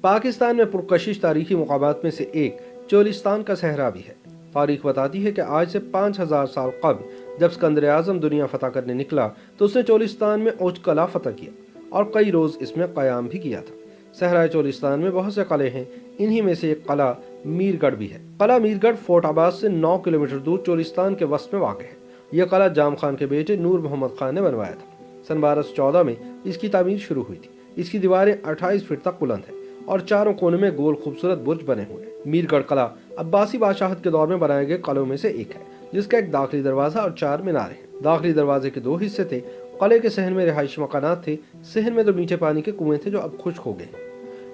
पाकिस्तान में पुरकशिश तारीखी मुकामात में से एक चोलिस्तान का सहरा भी है। तारीख बताती है कि आज से 5000 साल कबल जब सिकंदर आज़म दुनिया फतह करने निकला तो उसने चोलिस्तान में उच्च कला फतह किया और कई रोज़ इसमें क़याम भी किया था। सहराए चोलिस्तान में बहुत से कले हैं, इन्हीं में से एक कला मीरगढ़ भी है। कला मीरगढ़ फोर्ट अब्बास से 9 किलोमीटर दूर चोलिस्तान के वस्त में वाक़ है। यह कला जाम खान के बेटे नूर मोहम्मद खान ने बनवाया था। सन 1214 में इसकी तामीर शुरू हुई थी। इसकी दीवारें 28 फीट तक बुलंद है और चारों कोने में गोल खूबसूरत बुर्ज बने हुए हैं। मीरगढ़ कला अब्बासी बादशाहत के दौर में बनाए गए कलों में से एक है, जिसका एक दाखिली दरवाजा और 4 मीनारे हैं। दाखिली दरवाजे के 2 हिस्से थे। कले के सहन में रिहायशी मकानात थे। सहन में तो मीठे पानी के कुएं थे जो अब खुश्क हो गए।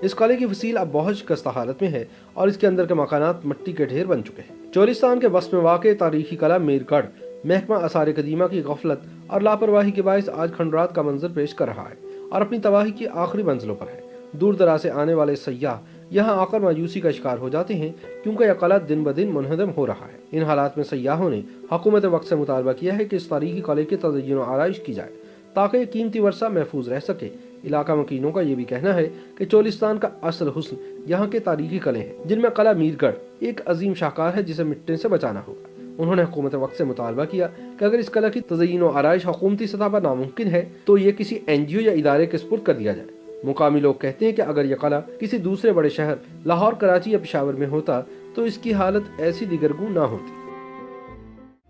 इस कले की फसील अब बहुत शिकस्त हालत में है और इसके अंदर के मकानात मिट्टी के ढेर बन चुके हैं। चोलिस्तान के वस्त में वाक़ तारीखी कला मीरगढ़ महकमा आसार कदीमा की गफलत और लापरवाही के बायस आज खंडरात का मंजर पेश कर रहा है और अपनी तबाही की आखिरी मंजिलों पर है। दूर दराज से आने वाले सयाह यहाँ आकर मायूसी का शिकार हो जाते हैं क्योंकि यह कला दिन ब दिन मुनहदम हो रहा है। इन हालात में सयाहों ने हुकूमत वक्त से मुतालबा किया है कि इस तारीखी कले की तज़य्युन और आराइश की जाए ताकि ये कीमती वर्षा महफूज रह सके। इलाका मकीनों का ये भी कहना है कि चोलिस्तान का असल हुस्न यहाँ के तारीखी कले हैं, जिनमें कला मीरगढ़ एक अजीम शाहकार है जिसे मिटने से बचाना होगा। उन्होंने हुकूमत वक्त से मुतालबा किया कि अगर इस कला की तज़य्युन और आराइश हुकूमती सतह पर नामुमकिन है तो ये किसी NGO या इदारे के सुपुर्द कर दिया जाए। मुकामी लोग कहते हैं कि अगर यह कला किसी दूसरे बड़े शहर लाहौर, कराची या पेशावर में होता तो इसकी हालत ऐसी दिगरगू ना होती।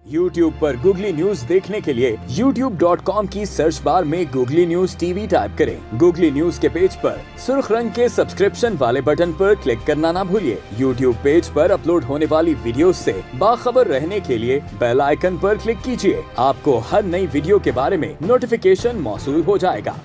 YouTube पर गूगली न्यूज देखने के लिए youtube.com की सर्च बार में गूगली न्यूज TV टाइप करें। गूगली न्यूज के पेज पर सुर्ख रंग के सब्सक्रिप्शन वाले बटन पर क्लिक करना ना भूलिए। YouTube पेज पर अपलोड होने वाली वीडियोस से बाखबर रहने के लिए बेल आइकन पर क्लिक कीजिए। आपको हर नई वीडियो के बारे में नोटिफिकेशन मौसूल हो जाएगा।